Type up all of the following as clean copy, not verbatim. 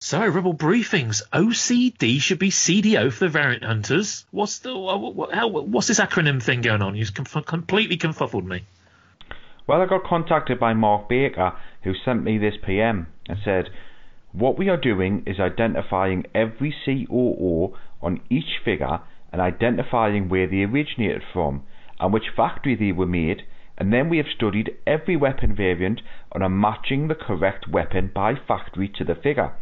So, Rebel Briefings, OCD should be CDO for the variant hunters. What's this acronym thing going on? You've completely confuffled me. Well, I got contacted by Mark Baker, who sent me this PM and said, what we are doing is identifying every COO on each figure and identifying where they originated from and which factory they were made, and then we have studied every weapon variant and are matching the correct weapon by factory to the figure.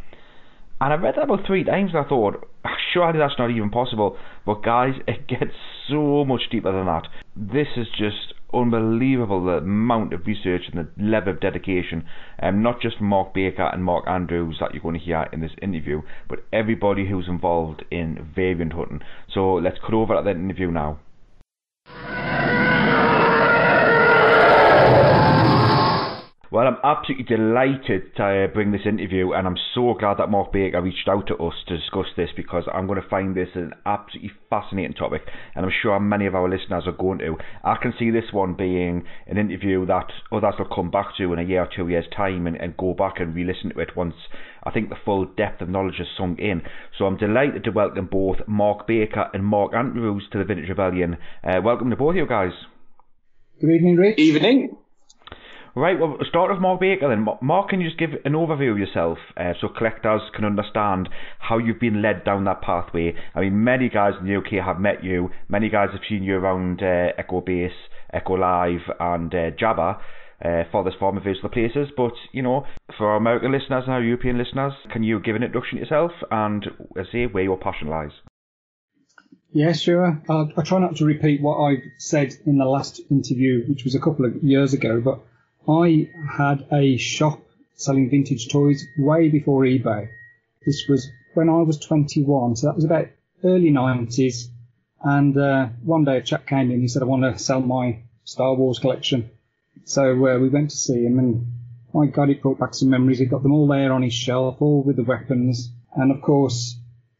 And I read that about 3 times and I thought, surely that's not even possible. But guys, it gets so much deeper than that. This is just unbelievable, the amount of research and the level of dedication, not just Mark Baker and Mark Andrews that you're going to hear in this interview, but everybody who's involved in variant hunting. So let's cut over to that interview now. Well, I'm absolutely delighted to bring this interview, and I'm so glad that Mark Baker reached out to us to discuss this, because I'm going to find this an absolutely fascinating topic, and I'm sure many of our listeners are going to. I can see this one being an interview that others will come back to in a year or 2 years' time and go back and re-listen to it once I think the full depth of knowledge has sunk in. So I'm delighted to welcome both Mark Baker and Mark Andrews to the Vintage Rebellion. Welcome to both of you guys. Good evening, Rich. Evening. Right, well, we'll start with Mark Baker then. Mark, can you just give an overview of yourself so collectors can understand how you've been led down that pathway? I mean, many guys in the UK have met you, many guys have seen you around Echo Base, Echo Live and Jabba for this form of various other places, but, you know, for our American listeners and our European listeners, can you give an introduction to yourself and say where your passion lies? Yeah, sure. I'll try not to repeat what I said in the last interview, which was a couple of years ago, but I had a shop selling vintage toys way before eBay. This was when I was 21, so that was about early 90s. And one day a chap came in, he said, I want to sell my Star Wars collection. So we went to see him, and my God, it brought back some memories. He got them all there on his shelf, all with the weapons. And of course,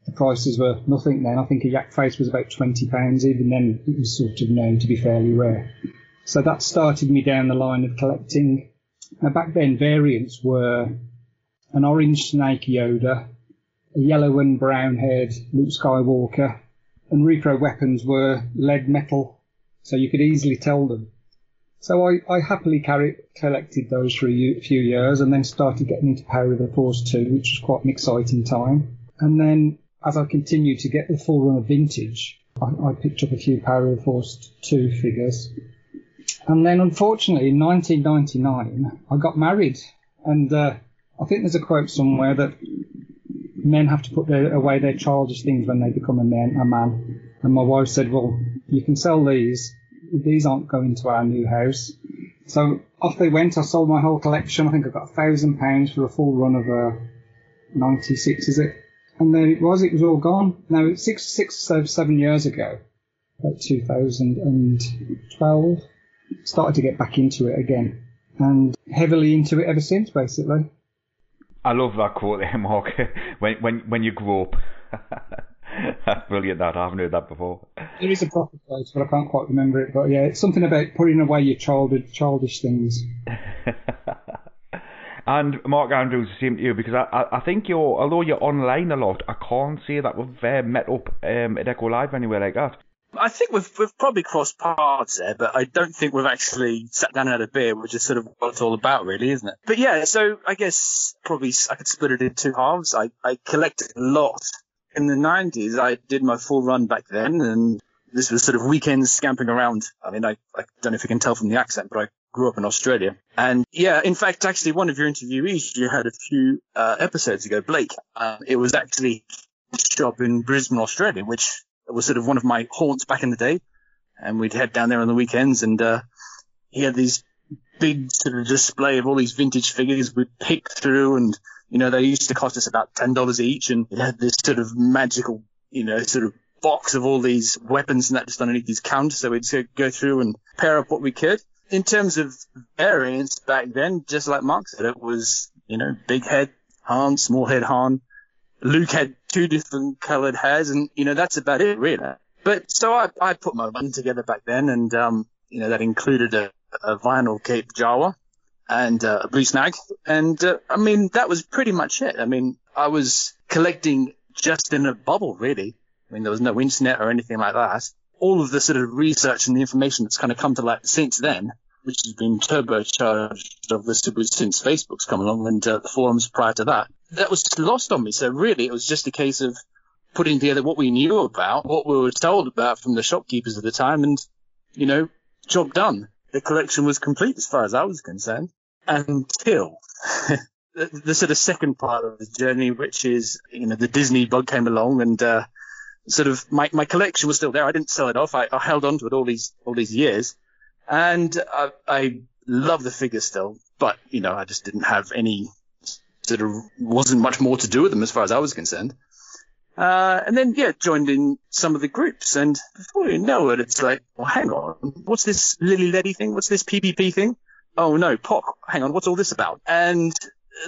the prices were nothing then. I think a yak face was about £20. Even then, it was sort of known to be fairly rare. So that started me down the line of collecting. Now, back then, variants were an orange Snake Yoda, a yellow and brown-haired Luke Skywalker, and repro weapons were lead metal, so you could easily tell them. So I happily collected those for a few years, and then started getting into Power of the Force 2, which was quite an exciting time. And then, as I continued to get the full run of vintage, I picked up a few Power of the Force 2 figures. And then, unfortunately, in 1999, I got married. And I think there's a quote somewhere that men have to put away their childish things when they become a man. And my wife said, well, you can sell these. These aren't going to our new house. So off they went. I sold my whole collection. I think I got £1,000 for a full run of 96, is it? And there it was all gone. Now, it's 7 years ago, about 2012. Started to get back into it again, and heavily into it ever since, basically. I love that quote there, Mark. when you grow up. That's brilliant, that. I haven't heard that before. There is a proper place, but I can't quite remember it. But yeah, it's something about putting away your childish things. And Mark Andrews, the same to you, because I think although you're online a lot, I can't say that we've met up at Echo Live anywhere like that. I think we've probably crossed paths there, but I don't think we've actually sat down and had a beer, which is sort of what it's all about, really, isn't it? But yeah, so I guess probably I could split it in two halves. I collected a lot in the 90s. I did my full run back then, and this was sort of weekends scampering around. I mean, I don't know if you can tell from the accent, but I grew up in Australia. And yeah, in fact, actually, one of your interviewees you had a few episodes ago, Blake, it was actually a shop in Brisbane, Australia, which was sort of one of my haunts back in the day, and we'd head down there on the weekends, and he had these big sort of display of all these vintage figures we'd pick through, and you know, they used to cost us about $10 each, and it had this sort of magical, you know, sort of box of all these weapons and that just underneath these counters, so we'd go through and pair up what we could. In terms of variants back then, just like Mark said, it was, you know, big head Han, small head Han. Luke had two different coloured hairs, and, you know, that's about it, really. But so I put my run together back then, and, you know, that included a vinyl Cape Jawa, and a blue snag. And I mean, that was pretty much it. I mean, I was collecting just in a bubble, really. I mean, there was no internet or anything like that. All of the sort of research and the information that's kind of come to light since then, which has been turbocharged, obviously, since Facebook's come along and the forums prior to that, that was lost on me. So really, it was just a case of putting together what we knew about, what we were told about from the shopkeepers at the time, and, you know, job done. The collection was complete as far as I was concerned, until the sort of second part of the journey, which is, you know, the Disney bug came along, and sort of my collection was still there. I didn't sell it off. I held on to it all these years, and I love the figures still, but, you know, I just didn't have any sort of, wasn't much more to do with them as far as I was concerned. And then, yeah, joined in some of the groups, and before you know it, it's like, well, hang on, what's this Lily Letty thing? What's this PPP thing? Oh no, POC, hang on, what's all this about? And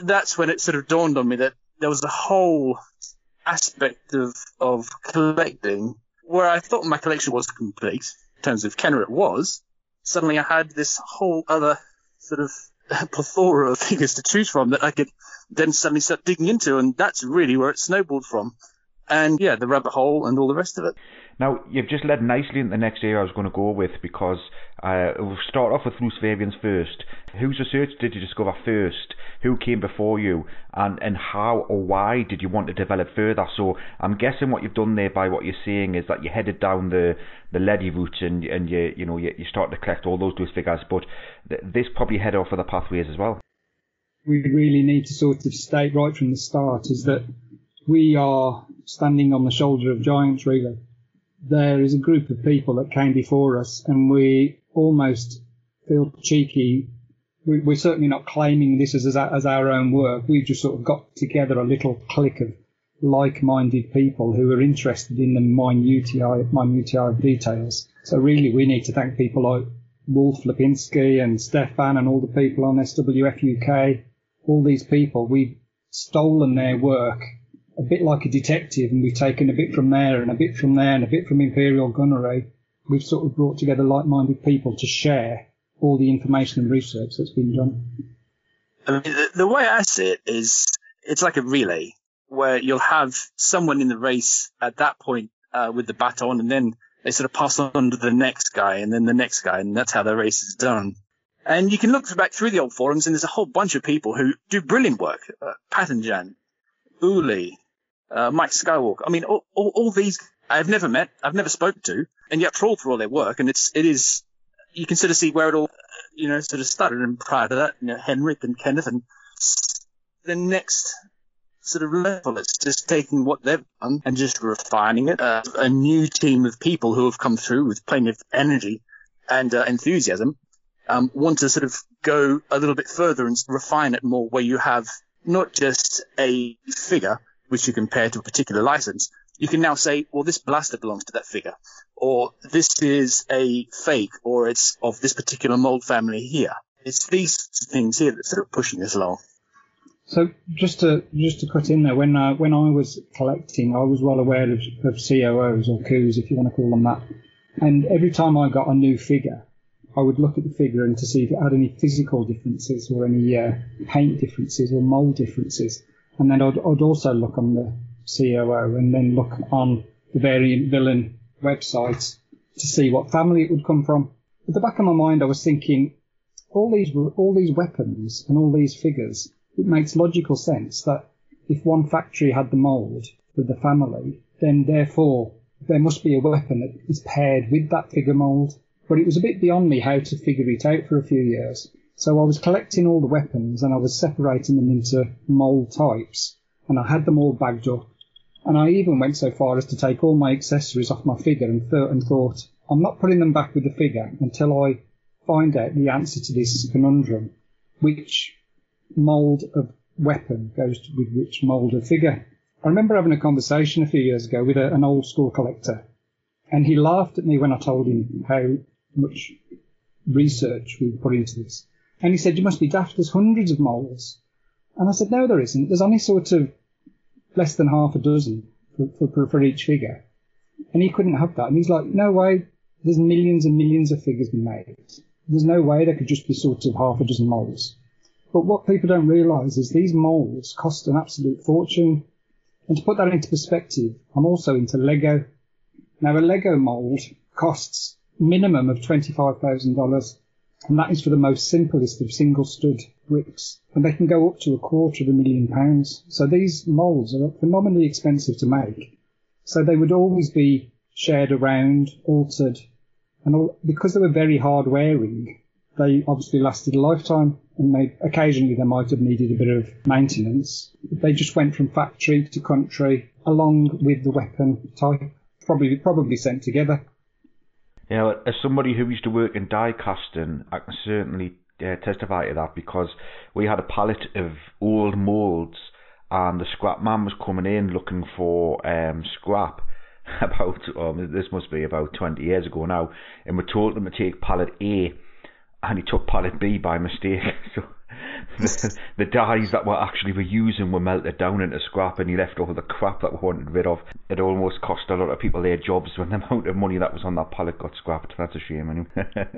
that's when it sort of dawned on me that there was a whole aspect of collecting where I thought my collection was complete, in terms of Kenner it was. Suddenly I had this whole other sort of plethora of figures to choose from that I could then suddenly start digging into, and that's really where it snowballed from. And yeah, the rabbit hole and all the rest of it. Now, you've just led nicely into the next area I was going to go with, because we'll start off with loose variants first. Whose research did you discover first? Who came before you? And how or why did you want to develop further? So I'm guessing what you've done there by what you're saying is that you headed down the Letty route and you start to collect all those loose figures, but this probably head off other pathways as well. We really need to sort of state right from the start is that we are standing on the shoulder of giants, really. There is a group of people that came before us, and we almost feel cheeky. We're certainly not claiming this as our own work. We've just sort of got together a little clique of like-minded people who are interested in the minutiae of details. So really, we need to thank people like Wolf Lipinski and Stefan and all the people on SWF UK. All these people, we've stolen their work a bit like a detective, and we've taken a bit from there and a bit from there and a bit from Imperial Gunnery. We've sort of brought together like-minded people to share all the information and research that's been done. I mean, the way I see it is it's like a relay where you'll have someone in the race at that point with the baton, and then they sort of pass on to the next guy and then the next guy, and that's how the race is done. And you can look back through the old forums, and there's a whole bunch of people who do brilliant work. Patanjan, Uli, Mike Skywalker. I mean, all these I've never met, I've never spoken to, and yet trawled through all their work, and it is, you can sort of see where it all, sort of started. And prior to that, Henrik and Kenneth, and the next sort of level, it's just taking what they've done and just refining it. A new team of people who have come through with plenty of energy and enthusiasm want to sort of go a little bit further and refine it more, where you have not just a figure which you compare to a particular license. You can now say, well, this blaster belongs to that figure, or this is a fake, or it's of this particular mold family here. It's these things here that sort of pushing us along. So just to cut in there, when I was collecting, I was well aware of COOs or coups, if you want to call them that. And every time I got a new figure, I would look at the figure and to see if it had any physical differences or any paint differences or mold differences. And then I'd also look on the COO and then look on the Variant Villain website to see what family it would come from. At the back of my mind, I was thinking, all these weapons and all these figures, it makes logical sense that if one factory had the mould with the family, then therefore there must be a weapon that is paired with that figure mould. But it was a bit beyond me how to figure it out for a few years. So I was collecting all the weapons and I was separating them into mould types, and I had them all bagged up. And I even went so far as to take all my accessories off my figure and thought, I'm not putting them back with the figure until I find out the answer to this conundrum. Which mould of weapon goes with which mould of figure? I remember having a conversation a few years ago with an old school collector, and he laughed at me when I told him how much research we put into this. And he said, you must be daft, there's hundreds of moulds. And I said, no, there isn't. There's only sort of less than half a dozen for each figure. And he couldn't have that. And he's like, no way, there's millions and millions of figures been made. There's no way there could just be sort of half a dozen moulds. But what people don't realise is these moulds cost an absolute fortune. And to put that into perspective, I'm also into Lego. Now, a Lego mould costs minimum of $25,000, and that is for the most simplest of single stud bricks, and they can go up to £250,000. So these moulds are phenomenally expensive to make. So they would always be shared around, altered, and because they were very hard wearing, they obviously lasted a lifetime, and occasionally they might have needed a bit of maintenance. They just went from factory to country along with the weapon type, probably sent together. Yeah, as somebody who used to work in die casting, I can certainly testify to that, because we had a pallet of old moulds, and the scrap man was coming in looking for scrap about, this must be about 20 years ago now, and we told him to take pallet A, and he took pallet B by mistake. So the dies that we actually were using were melted down into scrap, and he left all the crap that we wanted rid of. It almost cost a lot of people their jobs when the amount of money that was on that pallet got scrapped. That's a shame, anyway.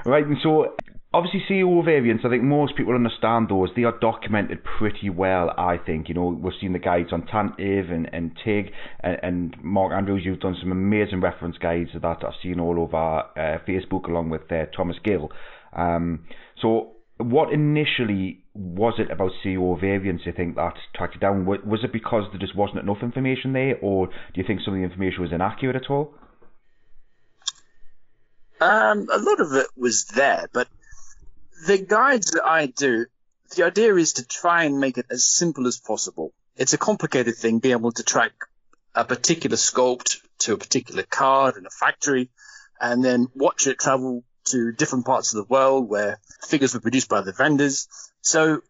Right, and so obviously CO variants, I think most people understand those. They are documented pretty well, I think. You know, we've seen the guides on Tantive and TIG, and Mark Andrews, you've done some amazing reference guides that I've seen all over Facebook, along with Thomas Gill. So what initially was it about CO variants, you think, that tracked you down? Was it because there just wasn't enough information there, or do you think some of the information was inaccurate at all? A lot of it was there, but the guides that I do, the idea is to try and make it as simple as possible. It's a complicated thing, being able to track a particular sculpt to a particular card in a factory, and then watch it travel to different parts of the world where figures were produced by the vendors. So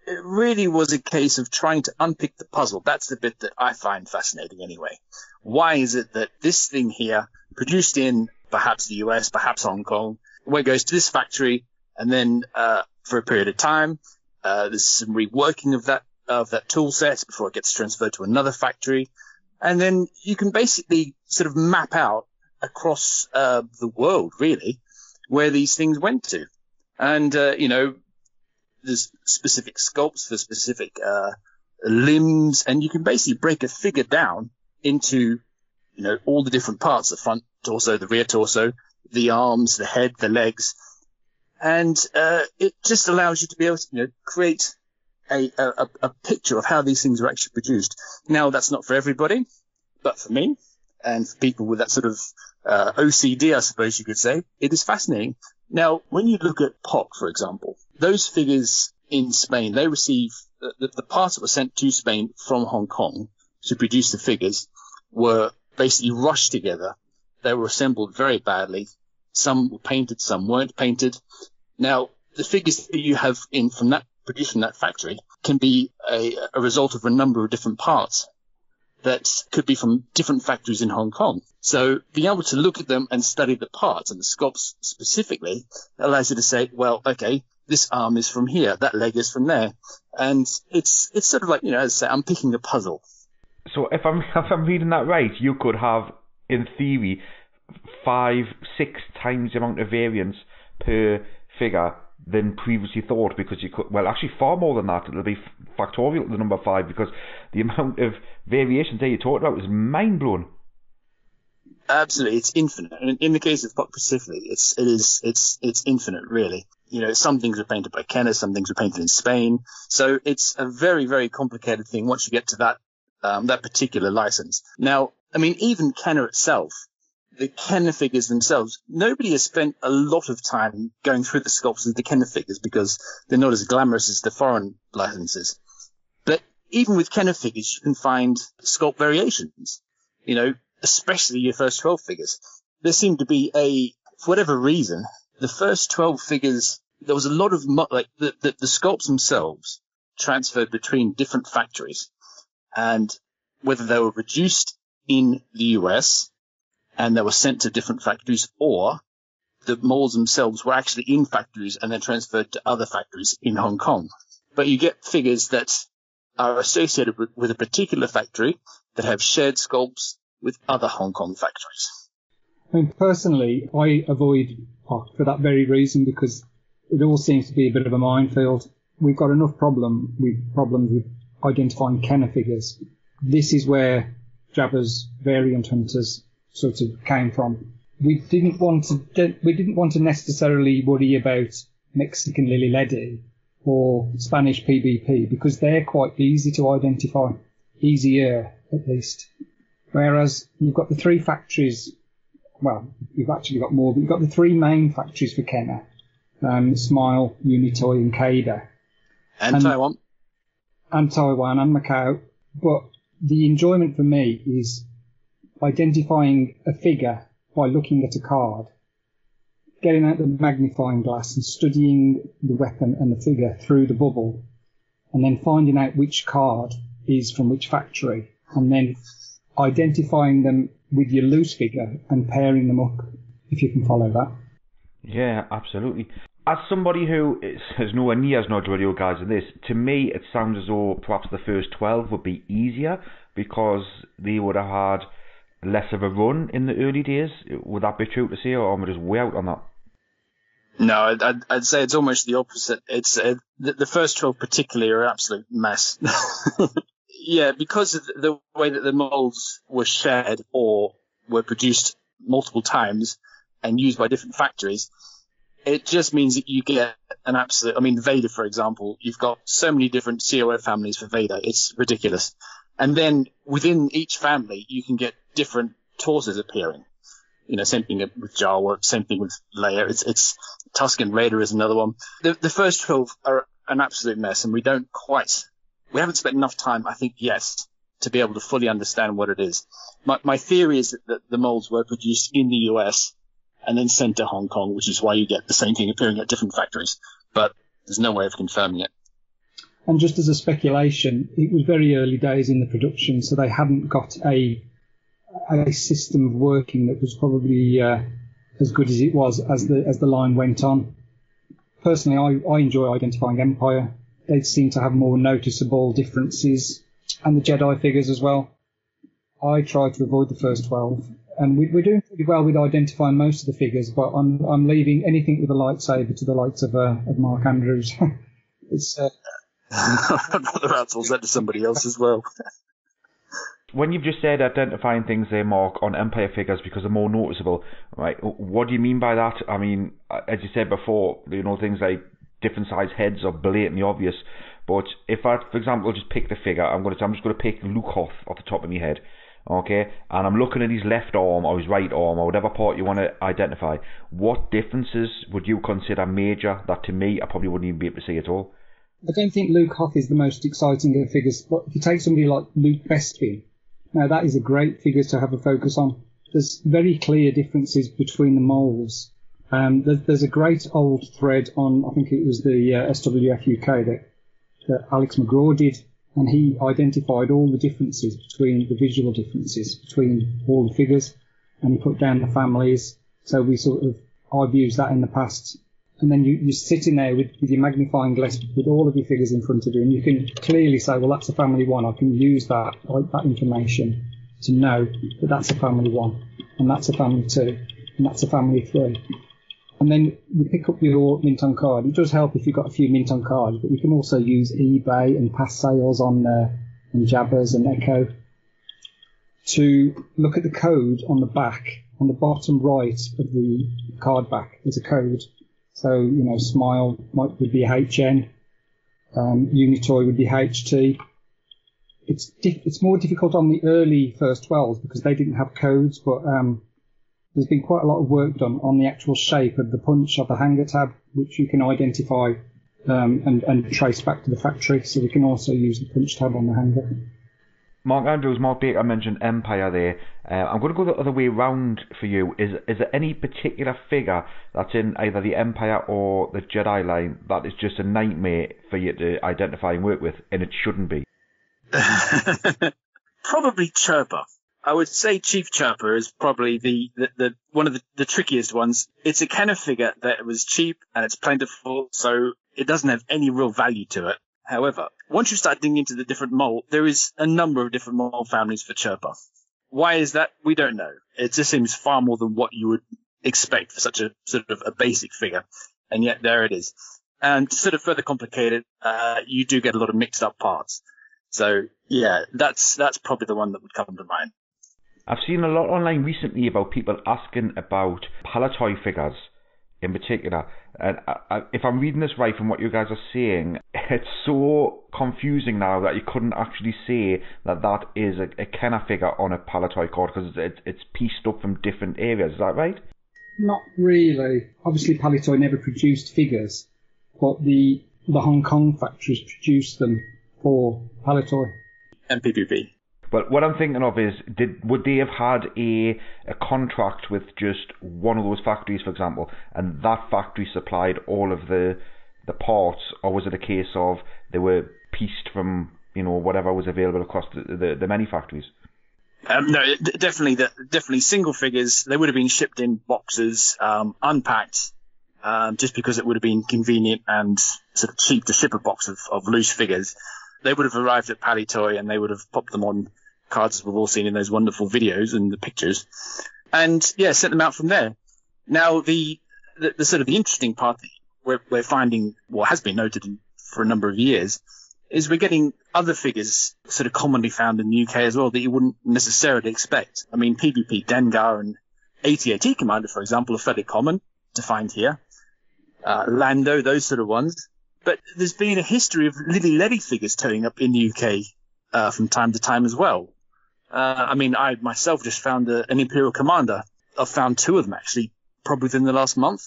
it really was a case of trying to unpick the puzzle. That's the bit that I find fascinating anyway. Why is it that this thing here, produced in perhaps the US, perhaps Hong Kong, where it goes to this factory, and then for a period of time, there's some reworking of that tool set before it gets transferred to another factory. And then you can basically sort of map out across the world, really, where these things went to. And, there's specific sculpts for specific limbs, and you can basically break a figure down into, all the different parts, the front torso, the rear torso, the arms, the head, the legs. And it just allows you to be able to, create a picture of how these things are actually produced. Now, that's not for everybody, but for me and for people with that sort of OCD, I suppose you could say, it is fascinating. Now, when you look at POC, for example, those figures in Spain, they receive the parts that were sent to Spain from Hong Kong to produce the figures were basically rushed together. They were assembled very badly. Some were painted, some weren't painted. Now, the figures that you have from that produced from that factory can be a result of a number of different parts that could be from different factories in Hong Kong. So being able to look at them and study the parts and the sculpts specifically allows you to say, well, okay, this arm is from here, that leg is from there. And it's sort of like, as I say, I'm picking a puzzle. So if I'm reading that right, you could have, in theory, 5-6 times the amount of variance per figure than previously thought, because you could, well, actually far more than that. It'll be factorial to the number 5, because the amount of variations that you talked about is mind-blowing. Absolutely, it's infinite. And in the case of POC specifically, it's infinite, really. Some things were painted by Kenner, some things were painted in Spain. So it's a very, very complicated thing once you get to that particular license. Now, even Kenner itself, the Kenner figures themselves, nobody has spent a lot of time going through the sculpts of the Kenner figures because they're not as glamorous as the foreign licenses. But even with Kenner figures, you can find sculpt variations, especially your first 12 figures. There seemed to be for whatever reason, the first 12 figures, there was a lot of, the sculpts themselves transferred between different factories. And whether they were reduced in the US and they were sent to different factories, or the molds themselves were actually in factories and then transferred to other factories in Hong Kong. But you get figures that are associated with a particular factory that have shared sculpts with other Hong Kong factories. Personally, I avoid POC for that very reason, because it all seems to be a bit of a minefield. we've got enough problems with identifying Kenner figures. This is where Jabba's variant hunters sort of came from. We didn't want to necessarily worry about Mexican Lily Ledy or Spanish PBP because they're quite easy to identify, easier at least. Whereas you've got the three factories. Well, you've actually got more, but you've got the three main factories for Kenner. Smile, Unitoy and Cada. And Taiwan. And Taiwan and Macau. But the enjoyment for me is identifying a figure by looking at a card, getting out the magnifying glass and studying the weapon and the figure through the bubble, and then finding out which card is from which factory, and then identifying them with your loose figure and pairing them up, if you can follow that. Yeah, absolutely. As somebody who has nowhere near as knowledgeable as you guys in this, to me it sounds as though perhaps the first 12 would be easier because they would have had less of a run in the early days. Would that be true to say, or am I just way out on that? No, I'd say it's almost the opposite. It's the first 12 particularly are an absolute mess. Yeah, because of the way that the molds were shared or were produced multiple times and used by different factories, it just means that you get an absolute... I mean, Vader, for example, you've got so many different COF families for Vader. It's ridiculous. And then within each family, you can get different torsos appearing. You know, same thing with Jawa, same thing with Leia. It's Tusken Raider is another one. The first 12 are an absolute mess, and we haven't spent enough time, I think, yet, to be able to fully understand what it is. My theory is that the molds were produced in the US and then sent to Hong Kong, which is why you get the same thing appearing at different factories. But there's no way of confirming it. And just as a speculation, it was very early days in the production, so they hadn't got a system of working that was probably as good as it was as the line went on. Personally, I enjoy identifying Empire. They seem to have more noticeable differences, and the Jedi figures as well. I try to avoid the first 12, and we're doing pretty well with identifying most of the figures, but I'm leaving anything with a lightsaber to the likes of Mark Andrews. It's I'd rather outsource that to somebody else as well. When you've just said identifying things there, Mark, on Empire figures because they're more noticeable, right? What do you mean by that? I mean, as you said before, you know, things like different size heads are blatantly obvious. But if I, for example, just pick the figure, I'm just going to pick Luke off the top of my head, okay? And I'm looking at his left arm or his right arm or whatever part you want to identify. What differences would you consider major that to me I probably wouldn't even be able to see at all? I don't think Luke Hoth is the most exciting of figures, but if you take somebody like Luke Bespin, now that is a great figure to have a focus on. There's very clear differences between the molds. There's a great old thread on, I think it was the SWF UK that Alex McGraw did, and he identified all the differences between the visual differences between all the figures, and he put down the families. So I've used that in the past. And then you're sitting there with your magnifying glass with all of your figures in front of you, and you can clearly say, well, that's a family one. I can use that information to know that that's a family one, and that's a family two, and that's a family three. And then you pick up your mint on card. It does help if you've got a few mint on cards, but you can also use eBay and past sales on Jabbas and Echo to look at the code on the back, on the bottom right of the card back. There's a code. So, you know, Smile would be HN, Unitoy would be HT. It's more difficult on the early first 12s because they didn't have codes, but there's been quite a lot of work done on the actual shape of the punch of the hanger tab, which you can identify and trace back to the factory. So we can also use the punch tab on the hanger. Mark Andrews, Mark Baker mentioned Empire there. I'm going to go the other way round for you. Is there any particular figure that's in either the Empire or the Jedi line that is just a nightmare for you to identify and work with, and it shouldn't be? Probably Chirper. I would say Chief Chirper is probably the one of the trickiest ones. It's a Kenner figure that was cheap and it's plentiful, so it doesn't have any real value to it. However, once you start digging into the different mold, there is a number of different mold families for Chirper. Why is that? We don't know. It just seems far more than what you would expect for such a sort of a basic figure. And yet there it is. And to sort of further complicate it, you do get a lot of mixed up parts. So yeah, that's probably the one that would come to mind. I've seen a lot online recently about people asking about Palitoy figures in particular. And if I'm reading this right from what you guys are saying, it's so confusing now that you couldn't actually say that is a Kenner figure on a Palitoy card because it's pieced up from different areas. Is that right? Not really. Obviously, Palitoy never produced figures, but the Hong Kong factories produced them for Palitoy. And PPP. But what I'm thinking of is, would they have had a contract with just one of those factories, for example, and that factory supplied all of the parts, or was it a case of they were pieced from whatever was available across the many factories? No, definitely single figures. They would have been shipped in boxes, unpacked, just because it would have been convenient and sort of cheap to ship a box of loose figures. They would have arrived at Palitoy and they would have popped them on cards as we've all seen in those wonderful videos and the pictures, and sent them out from there. Now the sort of the interesting part that we're finding, what has been noted for a number of years, is we're getting other figures sort of commonly found in the UK as well that you wouldn't necessarily expect. I mean, PPP Dengar and AT-AT Commander, for example, are fairly common to find here. Lando, those sort of ones. But there's been a history of Lily Letty figures turning up in the UK from time to time as well. I mean, I myself just found an Imperial Commander. I've found two of them, actually, probably within the last month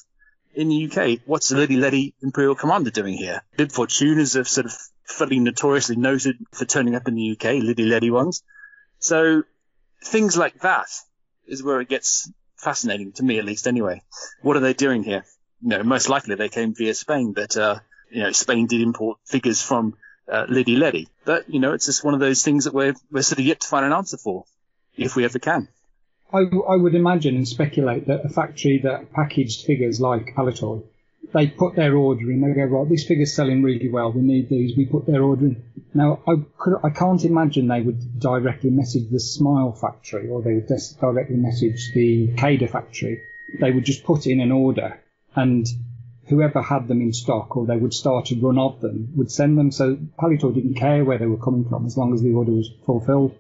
in the UK. What's the Lily Letty Imperial Commander doing here? Bib Fortune is a sort of fairly notoriously noted for turning up in the UK, Lily Letty ones. So things like that is where it gets fascinating, to me at least anyway. What are they doing here? Most likely they came via Spain, but Spain did import figures from Lily Letty. But, it's just one of those things that we're sort of yet to find an answer for, if we ever can. I would imagine and speculate that a factory that packaged figures like Palitoy, they put their order in, they go, right, this figure's selling really well, we need these, we put their order in. Now, I can't imagine they would directly message the Smile factory, or they would directly message the Cada factory. They would just put in an order, and whoever had them in stock, or they would start a run of them, would send them. So Palitoy didn't care where they were coming from as long as the order was fulfilled.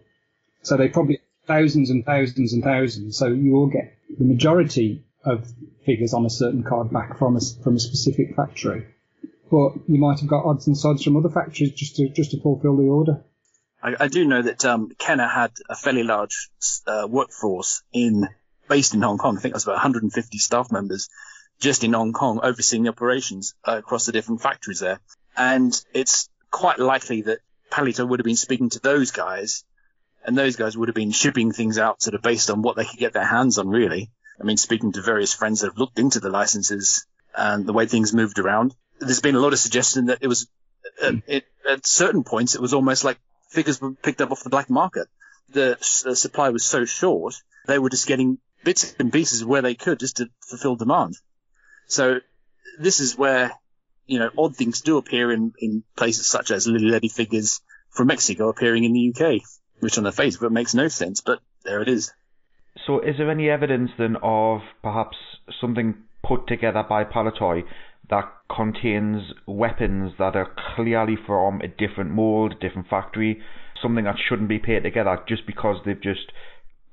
So they probably thousands and thousands and thousands. So you will get the majority of figures on a certain card back from a specific factory. But you might have got odds and sods from other factories just to fulfill the order. I do know that Kenner had a fairly large workforce based in Hong Kong. I think it was about 150 staff members just in Hong Kong, overseeing the operations across the different factories there. And it's quite likely that Palitoy would have been speaking to those guys, and those guys would have been shipping things out sort of based on what they could get their hands on, really. I mean, speaking to various friends that have looked into the licenses and the way things moved around, there's been a lot of suggestion that it was, at certain points, it was almost like figures were picked up off the black market. The supply was so short, they were just getting bits and pieces where they could just to fulfill demand. So this is where, odd things do appear in places such as Lily Letty figures from Mexico appearing in the UK, which on the face of it makes no sense, but there it is. So is there any evidence then of perhaps something put together by Palitoy that contains weapons that are clearly from a different mould, different factory, something that shouldn't be paired together just because they've just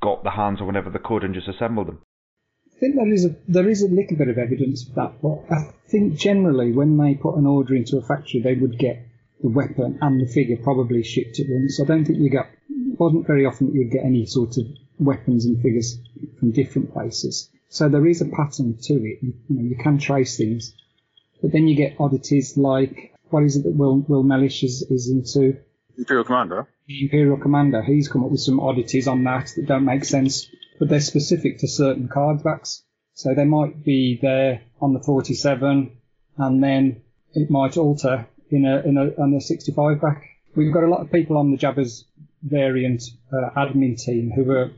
got the hands or whatever they could and just assembled them? I think there is a little bit of evidence of that, but I think generally when they put an order into a factory, they would get the weapon and the figure probably shipped at once. I don't think it wasn't very often that you'd get any sort of weapons and figures from different places. So there is a pattern to it. You can trace things, but then you get oddities like, what is it that Will Mellish is into? Imperial Commander. The Imperial Commander. He's come up with some oddities on that don't make sense, but they're specific to certain card backs. So they might be there on the 47, and then it might alter on the 65 back. We've got a lot of people on the Jabba's variant admin team who are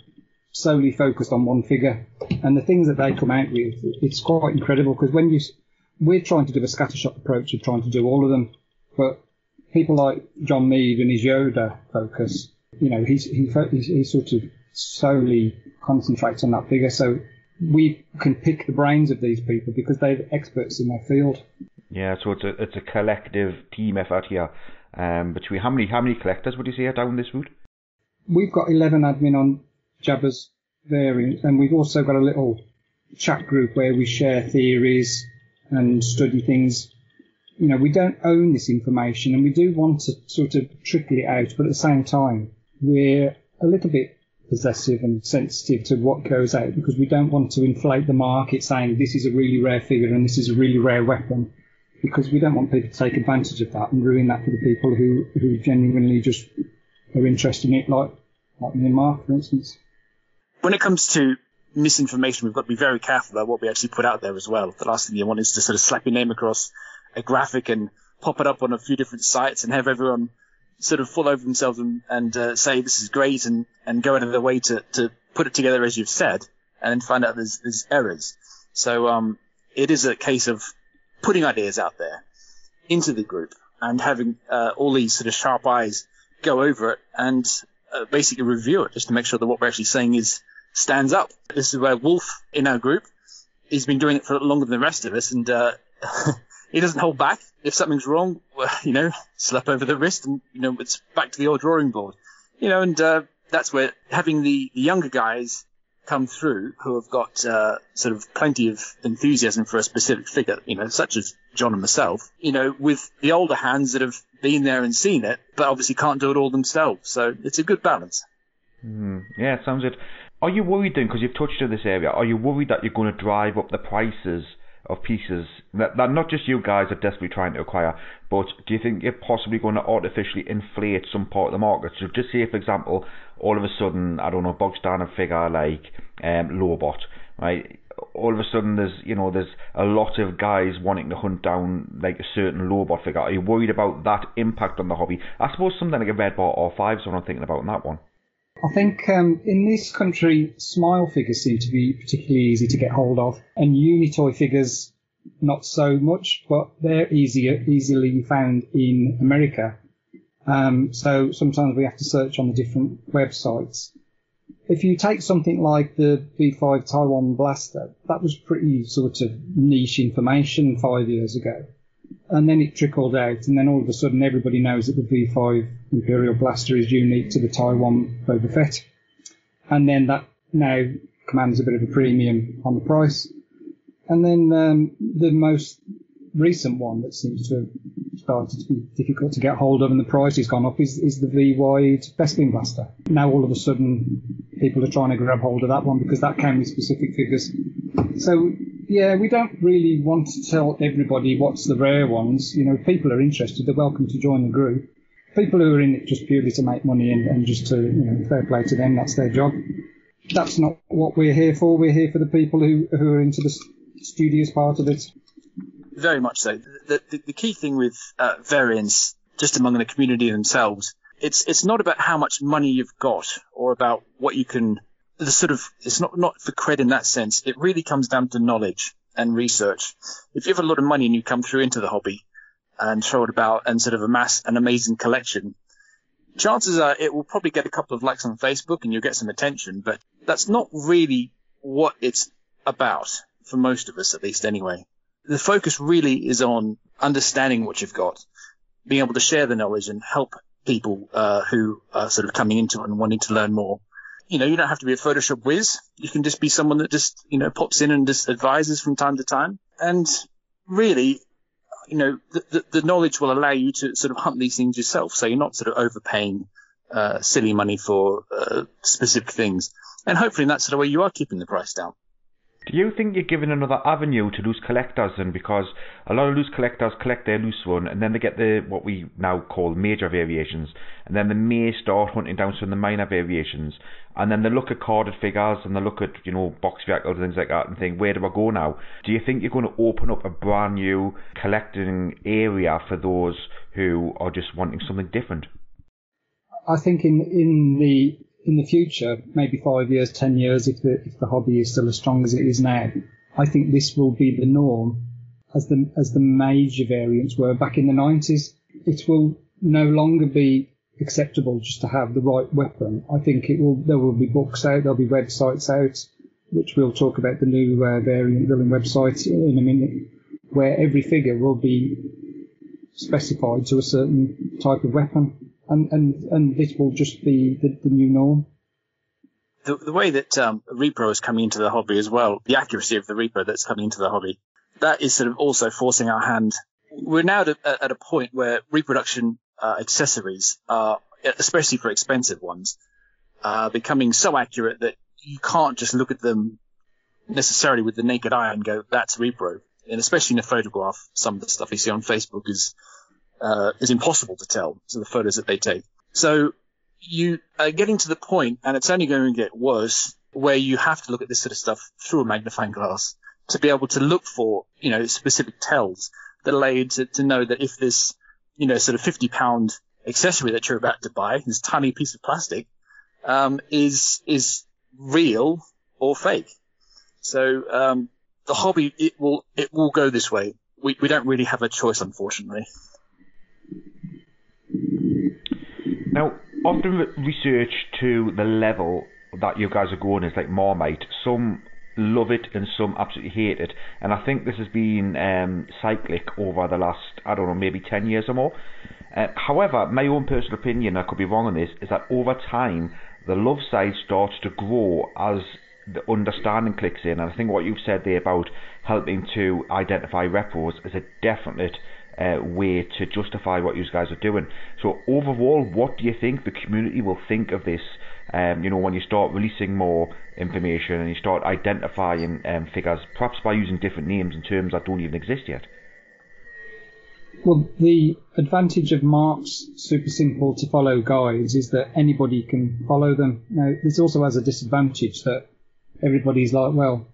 solely focused on one figure, and the things that they come out with, it's quite incredible, because we're trying to do a scattershot approach of trying to do all of them, but people like John Mead and his Yoda focus, he sort of solely concentrates on that figure, so we can pick the brains of these people because they're experts in their field. Yeah, so it's a collective team effort here. Between how many collectors would you say are down this route? We've got 11 admin on Jabba's variant, and we've also got a little chat group where we share theories and study things. You know, we don't own this information, and we do want to sort of trickle it out, but at the same time, we're a little bit possessive and sensitive to what goes out, because we don't want to inflate the market saying this is a really rare figure and this is a really rare weapon, because we don't want people to take advantage of that and ruin that for the people who genuinely just are interested in it, like me and Mark, for instance. When it comes to misinformation, we've got to be very careful about what we actually put out there as well. The last thing you want is to sort of slap your name across a graphic and pop it up on a few different sites and have everyone sort of fall over themselves and say this is great and go out of their way to put it together as you've said, and then find out there's errors. So it is a case of putting ideas out there into the group and having all these sort of sharp eyes go over it and basically review it just to make sure that what we're actually saying stands up. This is where Wolf in our group, he's been doing it for longer than the rest of us, and he doesn't hold back. If something's wrong, slap over the wrist and, it's back to the old drawing board. And that's where having the younger guys come through who have got sort of plenty of enthusiasm for a specific figure, such as John and myself, with the older hands that have been there and seen it, but obviously can't do it all themselves. So it's a good balance. Yeah, it sounds good. Are you worried then, because you've touched on this area, are you worried that you're going to drive up the prices of pieces that not just you guys are desperately trying to acquire, but do you think you're possibly going to artificially inflate some part of the market? So just say, for example, all of a sudden, I don't know, bog standard figure like Lobot, right? All of a sudden there's a lot of guys wanting to hunt down like a certain Lobot figure. Are you worried about that impact on the hobby? I suppose something like a Red Bar R5 is what I'm thinking about in that one. I think in this country, smile figures seem to be particularly easy to get hold of, and Unitoy figures not so much, but they're easily found in America. So sometimes we have to search on the different websites. If you take something like the V5 Taiwan Blaster, that was pretty sort of niche information 5 years ago. And then it trickled out, and then all of a sudden everybody knows that the V5 Imperial Blaster is unique to the Taiwan Boba Fett. And then that now commands a bit of a premium on the price. And then the most recent one that seems to have started to be difficult to get hold of and the price has gone up is the V-Wide Bespin Blaster. Now all of a sudden people are trying to grab hold of that one because that came with specific figures. So yeah, we don't really want to tell everybody what's the rare ones. If people are interested, they're welcome to join the group. People who are in it just purely to make money and just to, fair play to them, that's their job. That's not what we're here for. We're here for the people who are into the studious part of it. Very much so. The key thing with variants, just among the community themselves, it's not about how much money you've got or about what you can. It's not for cred in that sense. It really comes down to knowledge and research. If you have a lot of money and you come through into the hobby and throw it about and sort of amass an amazing collection, chances are it will probably get a couple of likes on Facebook and you'll get some attention, but that's not really what it's about, for most of us at least anyway. The focus really is on understanding what you've got, being able to share the knowledge and help people who are sort of coming into it and wanting to learn more. You don't have to be a Photoshop whiz. You can just be someone that just, pops in and just advises from time to time. And really, the knowledge will allow you to sort of hunt these things yourself. So you're not sort of overpaying silly money for specific things. And hopefully in that sort of way you are keeping the price down. Do you think you're giving another avenue to loose collectors then? Because a lot of loose collectors collect their loose one and then they get what we now call major variations, and then they may start hunting down some of the minor variations, and then they look at carded figures and they look at box vehicles and things like that and think, where do I go now? Do you think you're going to open up a brand new collecting area for those who are just wanting something different? I think in the future, maybe 5 years, 10 years, if the hobby is still as strong as it is now, I think this will be the norm as the major variants were back in the 90s. It will no longer be acceptable just to have the right weapon. I think there will be books out, there'll be websites out, which we'll talk about the new variant villain website in a minute, where every figure will be specified to a certain type of weapon, and this will just be the new norm. The way that repro is coming into the hobby as well, the accuracy of the repro that's coming into the hobby, that is sort of also forcing our hand. We're now at a point where reproduction accessories are, especially for expensive ones, becoming so accurate that you can't just look at them necessarily with the naked eye and go, that's repro. And especially in a photograph, some of the stuff you see on Facebook is impossible to tell. So the photos that they take. So you are getting to the point, and it's only going to get worse, where you have to look at this sort of stuff through a magnifying glass to be able to look for, specific tells that allow you to know that if this, sort of 50-pound accessory that you're about to buy, this tiny piece of plastic, is real or fake. So the hobby, it will go this way. We don't really have a choice, unfortunately. Now, often research to the level that you guys are going is like Marmite. Some love it and some absolutely hate it. And I think this has been cyclic over the last, maybe 10 years or more. However, my own personal opinion, I could be wrong on this, is that over time, the love side starts to grow as the understanding clicks in. And I think what you've said there about helping to identify repros is a definite way to justify what you guys are doing. So overall, what do you think the community will think of this? When you start releasing more information and you start identifying figures, perhaps by using different names and terms that don't even exist yet. Well, the advantage of Mark's super simple to follow guides is that anybody can follow them. Now, this also has a disadvantage that everybody's like, well,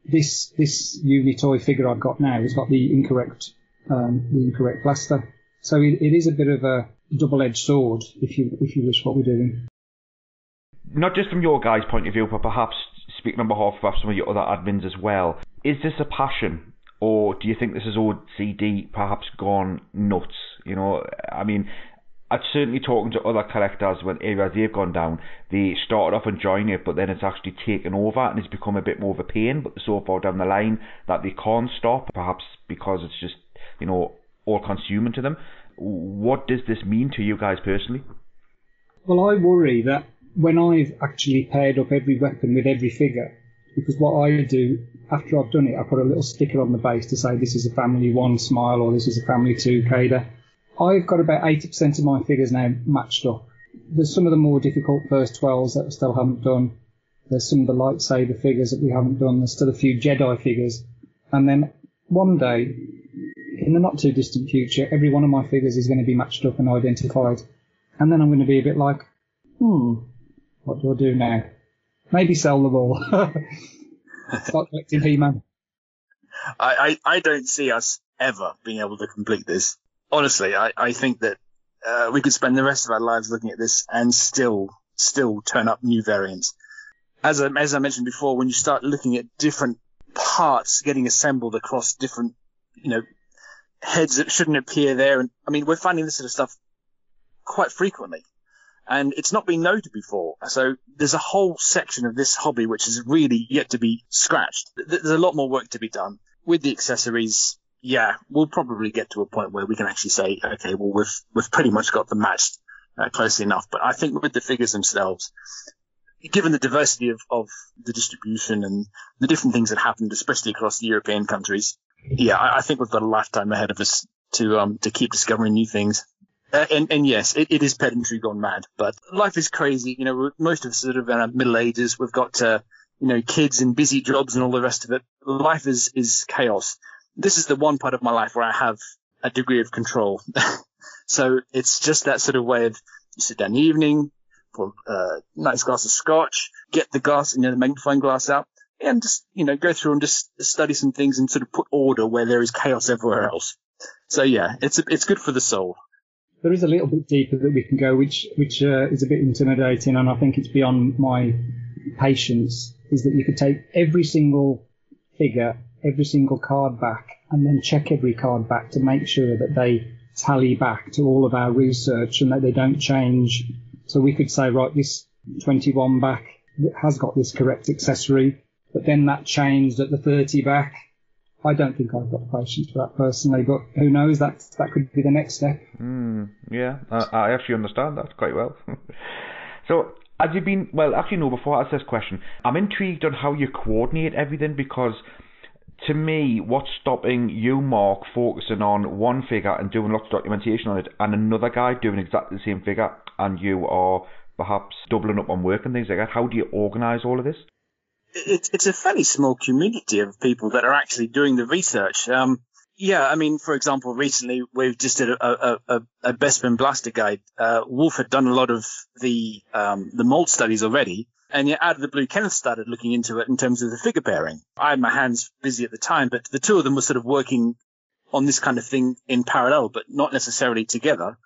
this Unitoy figure I've got now has got the incorrect blaster. So it is a bit of a double-edged sword, if you wish, what we're doing. Not just from your guys' point of view, but perhaps speaking on behalf of some of your other admins as well. Is this a passion, or do you think this is OCD perhaps gone nuts? I'd certainly talking to other collectors when areas they've gone down, they started off enjoying it, but then it's actually taken over and it's become a bit more of a pain, but so far down the line that they can't stop, perhaps because it's just, all consuming to them. What does this mean to you guys personally? Well, I worry that when I've actually paired up every weapon with every figure, because what I do after I've done it, I put a little sticker on the base to say this is a family 1 Smile or this is a family 2 Kader. I've got about 80% of my figures now matched up. There's some of the more difficult first 12s that I still haven't done. There's some of the lightsaber figures that we haven't done. There's still a few Jedi figures. And then one day, in the not too distant future, every one of my figures is going to be matched up and identified. And then I'm going to be a bit like, what do I do now? Maybe sell them all. Start collecting He-Man. I don't see us ever being able to complete this. Honestly, I think that we could spend the rest of our lives looking at this and still turn up new variants. As I mentioned before, when you start looking at different parts getting assembled across different, heads that shouldn't appear there, and we're finding this sort of stuff quite frequently, and it's not been noted before. So there's a whole section of this hobby which is really yet to be scratched. There's a lot more work to be done with the accessories. Yeah, we'll probably get to a point where we can actually say, okay, well, we've pretty much got them matched closely enough. But I think with the figures themselves, given the diversity of the distribution and the different things that happened, especially across the European countries, yeah, I think we've got a lifetime ahead of us to keep discovering new things. And yes, it is pedantry gone mad, but life is crazy. Most of us sort of in our middle ages, we've got kids and busy jobs and all the rest of it. Life is chaos. This is the one part of my life where I have a degree of control. So it's just that sort of way of you sit down in the evening, pour a nice glass of scotch, get the glass, the magnifying glass out, and just, go through and just study some things and sort of put order where there is chaos everywhere else. So yeah, it's good for the soul. There is a little bit deeper that we can go, which is a bit intimidating, and I think it's beyond my patience, is that you could take every single figure, every single card back, and then check every card back to make sure that they tally back to all of our research and that they don't change. So we could say, right, this 21 back has got this correct accessory, but then that changed at the 30 back. I don't think I've got the patience for that personally, but who knows? That could be the next step. Yeah, I actually understand that quite well. So, have you been, well, actually no, before I ask this question, I'm intrigued on how you coordinate everything, because to me, what's stopping you, Mark, focusing on one figure and doing lots of documentation on it, and another guy doing exactly the same figure, and you are perhaps doubling up on work and things like that? How do you organise all of this? It's a fairly small community of people that are actually doing the research. Yeah, I mean, for example, recently we've just did a Bespin Blaster guide. Wolf had done a lot of the mold studies already, and yet out of the blue, Kenneth started looking into it in terms of the figure pairing. I had my hands busy at the time, but the two of them were sort of working on this kind of thing in parallel, but not necessarily together.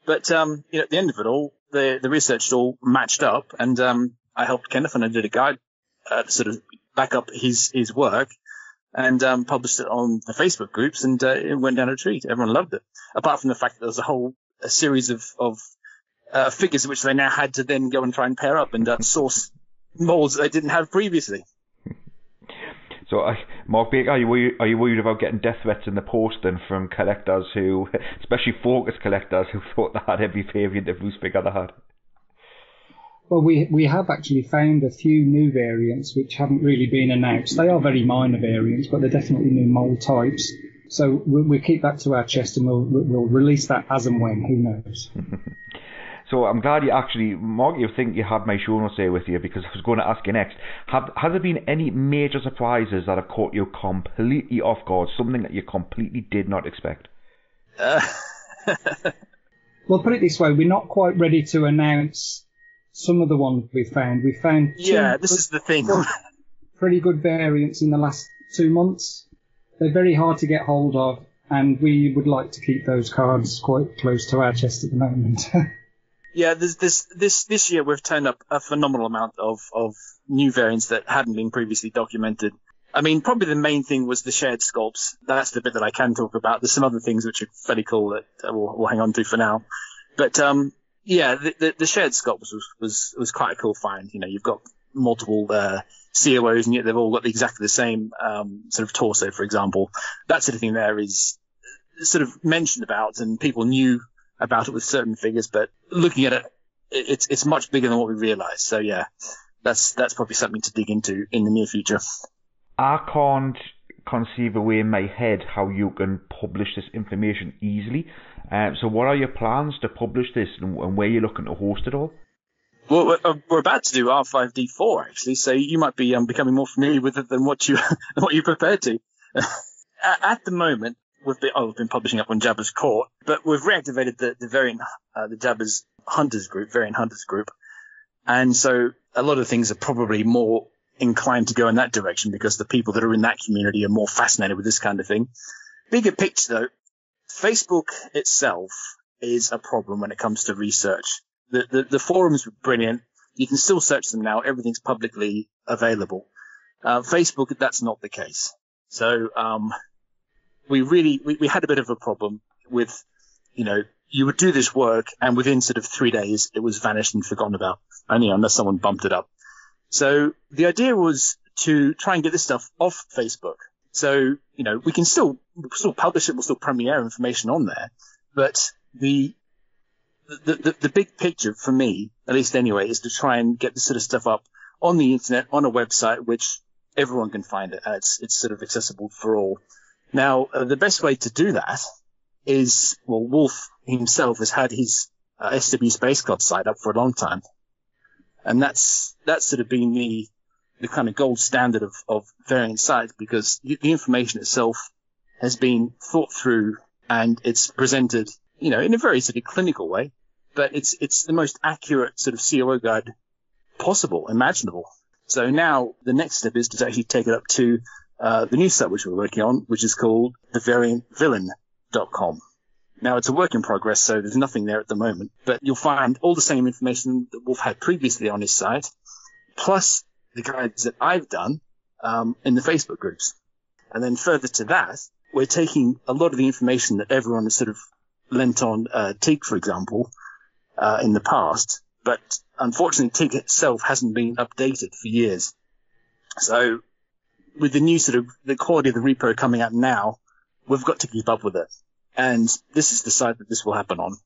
But at the end of it all, the research all matched up, and I helped Kenneth and I did a guide to sort of back up his work. And published it on the Facebook groups, and it went down a treat. Everyone loved it. Apart from the fact that there was a series of figures which they now had to then go and try and pair up and source molds that they didn't have previously. So, Mark Baker, are you worried about getting death threats in the post then from collectors who, especially focus collectors, who thought they had every variant of loose figure they had? Well, we have actually found a few new variants which haven't really been announced. They are very minor variants, but they're definitely new mould types. So we'll keep that to our chest, and we'll release that as and when. Who knows? So I'm glad you actually, Mark, you think you had my show notes there with you, because I was going to ask you next. Has there been any major surprises that have caught you completely off guard, something that you completely did not expect? Well, put it this way, we're not quite ready to announce some of the ones we found. We found this is the thing. pretty good variants in the last 2 months. They're very hard to get hold of, and we would like to keep those cards quite close to our chest at the moment. Yeah, this year we've turned up a phenomenal amount of new variants that hadn't been previously documented. I mean, probably the main thing was the shared sculpts. That's the bit that I can talk about. There's some other things which are fairly cool that we'll hang on to for now. But yeah, the shared sculpts was quite a cool find. You know, you've got multiple COOs, and yet they've all got exactly the same sort of torso, for example. That sort of thing there is sort of mentioned about, and people knew about it with certain figures, but looking at it, it's much bigger than what we realised. So yeah, that's probably something to dig into in the near future. I can't conceive a way in my head how you can publish this information easily. So what are your plans to publish this, and where are you looking to host it all? Well, we're about to do R5D4 actually, so you might be becoming more familiar with it than what you prepared to. At the moment, we've been publishing up on Jabba's Court, but we've reactivated the variant, the Jabba's variant Hunters group, and so a lot of things are probably more inclined to go in that direction because the people that are in that community are more fascinated with this kind of thing. Bigger picture though, Facebook itself is a problem when it comes to research. The forums were brilliant. You can still search them now. Everything's publicly available. Facebook, that's not the case. So, we had a bit of a problem with, you would do this work and within sort of 3 days it was vanished and forgotten about, only unless someone bumped it up. So the idea was to try and get this stuff off Facebook. So, we can still publish it, we'll still premiere information on there, but the big picture for me, at least anyway, is to try and get this sort of stuff up on the internet, on a website, which everyone can find it. It's sort of accessible for all. Now, the best way to do that is, well, Wolf himself has had his SW Space Club site up for a long time. And that's sort of been the kind of gold standard of variant sites, because the information itself has been thought through and it's presented, in a very sort of clinical way, but it's the most accurate sort of COO guide possible, imaginable. So now the next step is to actually take it up to the new site which we're working on, which is called thevariantvillain.com. Now, it's a work in progress, so there's nothing there at the moment, but you'll find all the same information that Wolf had previously on his site, plus the guides that I've done in the Facebook groups. And then further to that, we're taking a lot of the information that everyone has sort of lent on Teak, for example, in the past, but unfortunately Teak itself hasn't been updated for years. So with the new sort of the quality of the repo coming out now, we've got to keep up with it. And this is the site that this will happen on.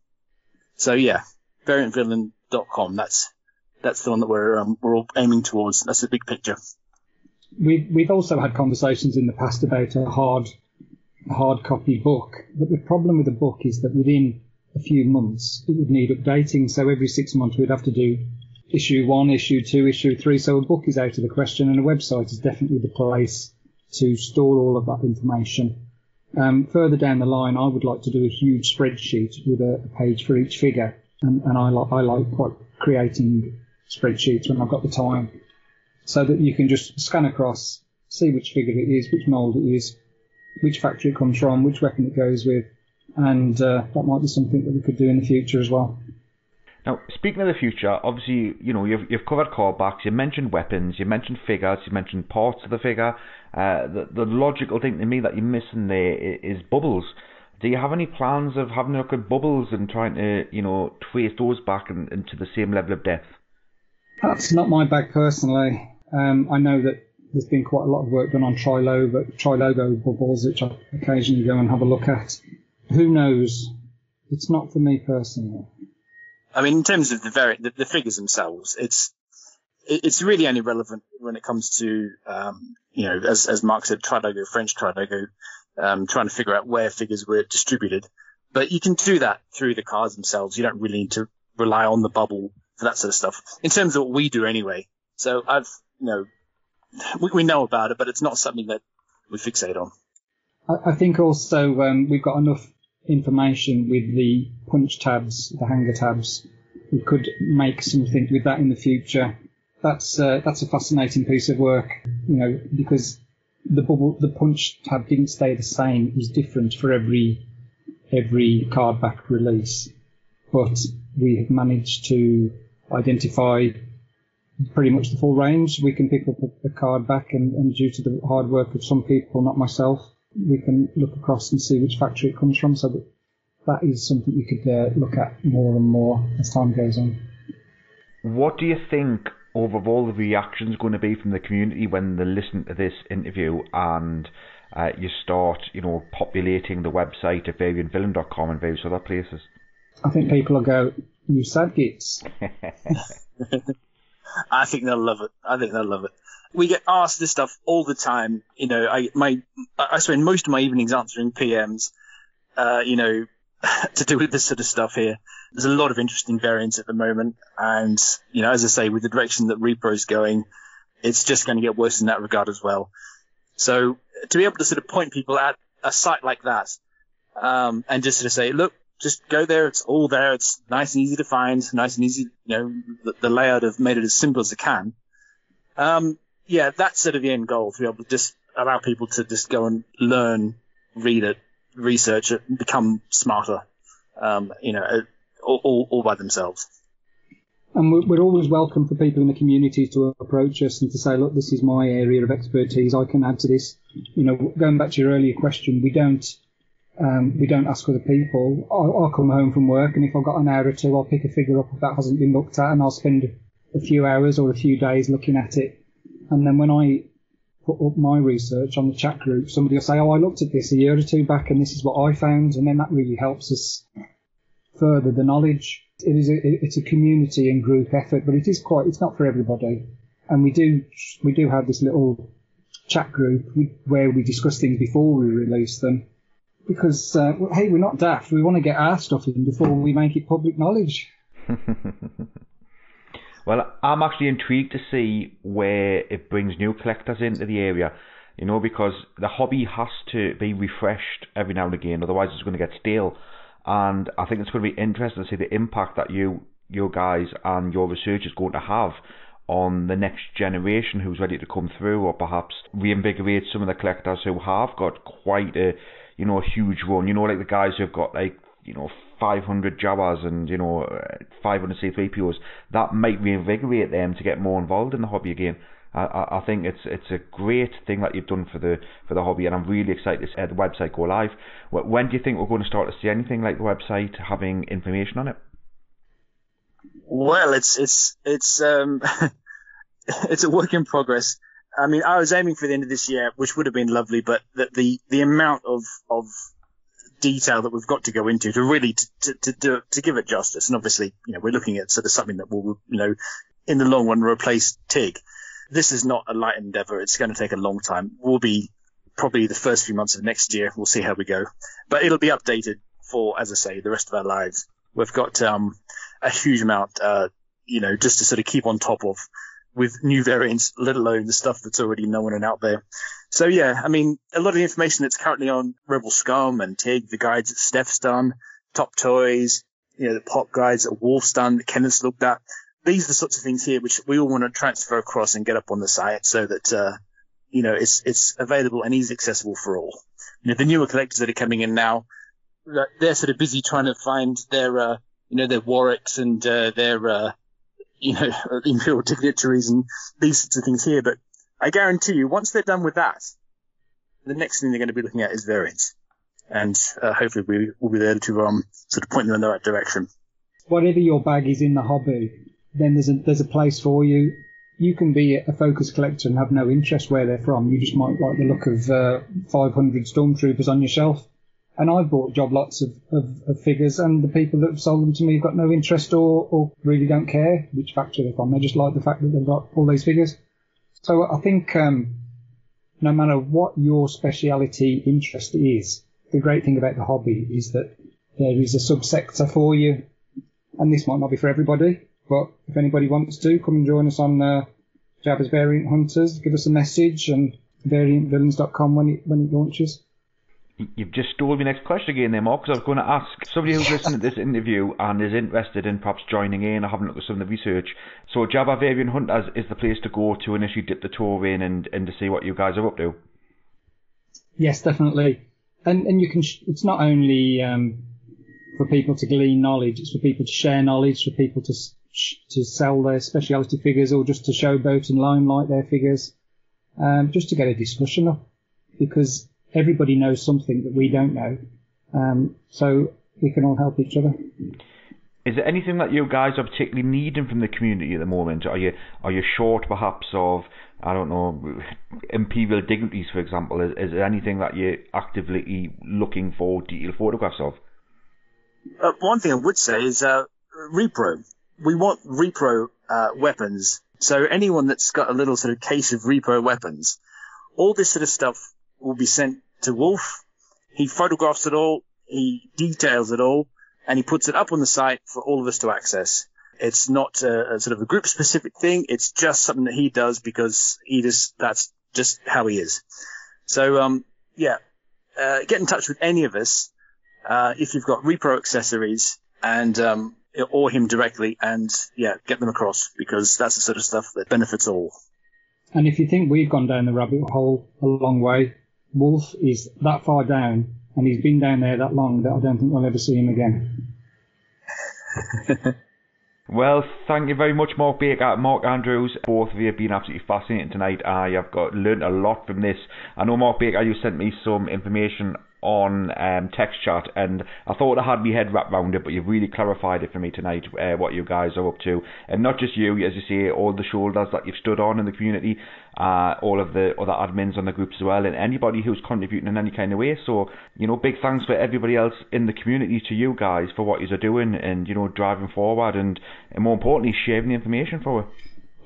So yeah, variantvillain.com. That's the one that we're all aiming towards. That's the big picture. We've also had conversations in the past about a hard copy book, but the problem with a book is that within a few months it would need updating. So every 6 months we'd have to do issue 1, issue 2, issue 3. So a book is out of the question, and a website is definitely the place to store all of that information. Further down the line, I would like to do a huge spreadsheet with a page for each figure, and I like quite creating spreadsheets when I've got the time, so that you can just scan across, see which figure it is, which mould it is, which factory it comes from, which weapon it goes with, and that might be something that we could do in the future as well. Now, speaking of the future, obviously, you've covered callbacks, you mentioned weapons, you mentioned figures, you mentioned parts of the figure. The logical thing to me that you're missing there is bubbles. Do you have any plans of having a look at bubbles and trying to, trace those back into the same level of depth? That's not my bag personally. I know that there's been quite a lot of work done on tri-logo bubbles, which I occasionally go and have a look at. Who knows? It's not for me personally. I mean, in terms of the figures themselves, it's really only relevant when it comes to, as Mark said, tri-logo, French tri-logo, trying to figure out where figures were distributed. But you can do that through the cards themselves. You don't really need to rely on the bubble for that sort of stuff. In terms of what we do anyway. So we know about it, but it's not something that we fixate on. I think also we've got enough information with the punch tabs, the hanger tabs. We could make something with that in the future. That's a fascinating piece of work, because the punch tab didn't stay the same. It was different for every card back release, but we have managed to identify pretty much the full range. We can pick up a card back, and due to the hard work of some people, not myself, we can look across and see which factory it comes from. So that is something we could look at more and more as time goes on. What do you think overall the reaction is going to be from the community when they listen to this interview and you start, populating the website at variantvillain.com and various other places? I think people will go, "You sad gits." I think they'll love it. We get asked this stuff all the time. I spend most of my evenings answering PMs, to do with this sort of stuff here. There's a lot of interesting variants at the moment. And, as I say, with the direction that Repro's going, it's just going to get worse in that regard as well. So to be able to sort of point people at a site like that, and just sort of say, look, just go there. It's all there. It's nice and easy to find, nice and easy. The layout have made it as simple as it can. That's sort of the end goal, to be able to just allow people to just go and learn, read it, research it, become smarter, all by themselves. And we're always welcome for people in the community to approach us and to say, look, this is my area of expertise. I can add to this. Going back to your earlier question, we don't ask other people. I'll come home from work, and if I've got an hour or two, I'll pick a figure up that hasn't been looked at, and I'll spend a few hours or a few days looking at it. And then when I put up my research on the chat group, somebody will say, I looked at this a year or two back and this is what I found. And then that really helps us further the knowledge. It's a community and group effort, but it's not for everybody. And we do have this little chat group where we discuss things before we release them, because, hey, we're not daft. We want to get our stuff in before we make it public knowledge. Well, I'm actually intrigued to see where it brings new collectors into the area, because the hobby has to be refreshed every now and again, otherwise it's going to get stale. And I think it's going to be interesting to see the impact that you guys and your research is going to have on the next generation who's ready to come through, or perhaps reinvigorate some of the collectors who have got quite a huge run. Like the guys who've got 500 Jabbas and 500 C3POs. That might reinvigorate them to get more involved in the hobby again. I think it's a great thing that you've done for the hobby, and I'm really excited to see the website go live. When do you think we're going to start to see anything like the website having information on it? Well, it's it's a work in progress. I mean, I was aiming for the end of this year, which would have been lovely, but the amount of detail that we've got to go into to really to give it justice. And obviously, we're looking at sort of something that will, in the long run replace TIG. This is not a light endeavor. It's going to take a long time. We'll be probably the first few months of next year. We'll see how we go, but it'll be updated for, as I say, the rest of our lives. We've got a huge amount, just to sort of keep on top of with new variants, let alone the stuff that's already known and out there. So yeah, I mean, a lot of the information that's currently on Rebel Scum and TIG, the guides that Steph's done, Top Toys, the pop guides that Wolf's done, that Kenneth's looked at. These are the sorts of things here which we all want to transfer across and get up on the site so that, it's available and easily accessible for all. The newer collectors that are coming in now, they're sort of busy trying to find their, their Warwicks and their, imperial dignitaries and these sorts of things here. But I guarantee you, once they're done with that, the next thing they're going to be looking at is variants. And hopefully we will be there to sort of point them in the right direction. Whatever your bag is in the hobby, then there's a place for you. You can be a focus collector and have no interest where they're from. You just might like the look of 500 stormtroopers on your shelf. And I've bought job lots of figures, and the people that have sold them to me have got no interest or really don't care which factory they're from. They just like the fact that they've got all these figures. So I think no matter what your speciality interest is, the great thing about the hobby is that there is a subsector for you. And this might not be for everybody, but if anybody wants to, come and join us on Jabba's Variant Hunters. Give us a message, and variantvillains.com when it launches. You've just stole my next question again there, Mark, because I was going to ask somebody who's listening to this interview and is interested in perhaps joining in or having a look at some of the research. So Jabba Variant Hunters is the place to go to initially dip the toe in and to see what you guys are up to. Yes, definitely. And you can. It's not only for people to glean knowledge; it's for people to share knowledge, for people to sell their speciality figures, or just to showboat and limelight their figures, just to get a discussion up, because everybody knows something that we don't know, so we can all help each other. Is there anything that you guys are particularly needing from the community at the moment? Are you short perhaps of, I don't know, imperial dignitaries, for example? Is there anything that you're actively looking for detailed photographs of? One thing I would say is repro. We want repro weapons. So anyone that's got a little sort of case of repro weapons, all this sort of stuff will be sent to Wolf. He photographs it all, he details it all, and he puts it up on the site for all of us to access. It's not a sort of a group specific thing. It's just something that he does because that's just how he is. So, get in touch with any of us, if you've got repro accessories and, or him directly, and get them across, because that's the sort of stuff that benefits all. And if you think we've gone down the rabbit hole a long way, Wolf is that far down, and he's been down there that long that I don't think we'll ever see him again. Well, thank you very much, Mark Baker, Mark Andrews. Both of you have been absolutely fascinating tonight. I have learned a lot from this. I know, Mark Baker, you sent me some information on text chat, and I thought I had my head wrapped around it, but you've really clarified it for me tonight, what you guys are up to. And not just you, as you say, all the shoulders that you've stood on in the community, all of the other admins on the groups as well, and anybody who's contributing in any kind of way. So, big thanks for everybody else in the community, to you guys, for what you're doing and, driving forward and more importantly, sharing the information forward.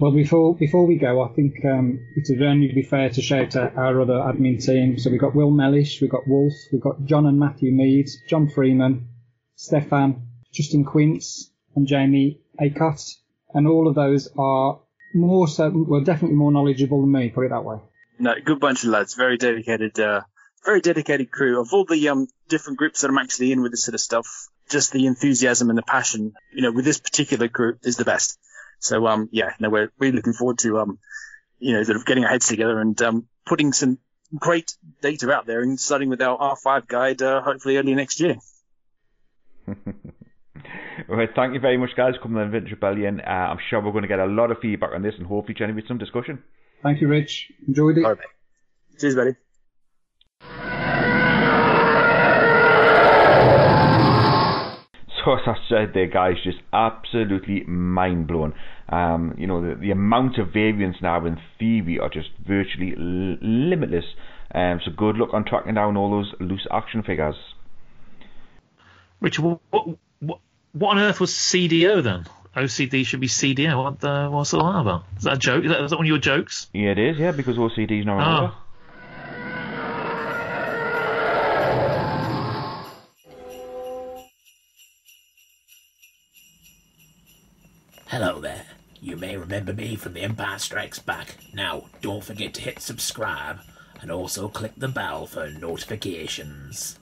Well, before we go, I think it would only be fair to shout out our other admin team. So we've got Will Mellish, we've got Wolf, we've got John and Matthew Mead, John Freeman, Stefan, Justin Quince, and Jamie Acott. And all of those are definitely more knowledgeable than me, put it that way. No, good bunch of lads, very dedicated crew. Of all the different groups that I'm actually in with this sort of stuff, just the enthusiasm and the passion, with this particular group is the best. So, we're really looking forward to, sort of getting our heads together and putting some great data out there and starting with our R5 guide, hopefully early next year. Right, thank you very much, guys, for coming on Vintage Rebellion. I'm sure we're going to get a lot of feedback on this and hopefully generate some discussion. Thank you, Rich. Enjoyed it. All right, mate. Cheers, buddy. across that thread there, guys, just absolutely mind-blowing. The amount of variants now in theory are just virtually limitless. So good luck on tracking down all those loose action figures. Richard, what on earth was CDO then? OCD should be CDO. What's all that about? Is that a joke? Is that one of your jokes? Yeah, it is, yeah, because OCD is now an order. Hello there. You may remember me from The Empire Strikes Back. Now, don't forget to hit subscribe and also click the bell for notifications.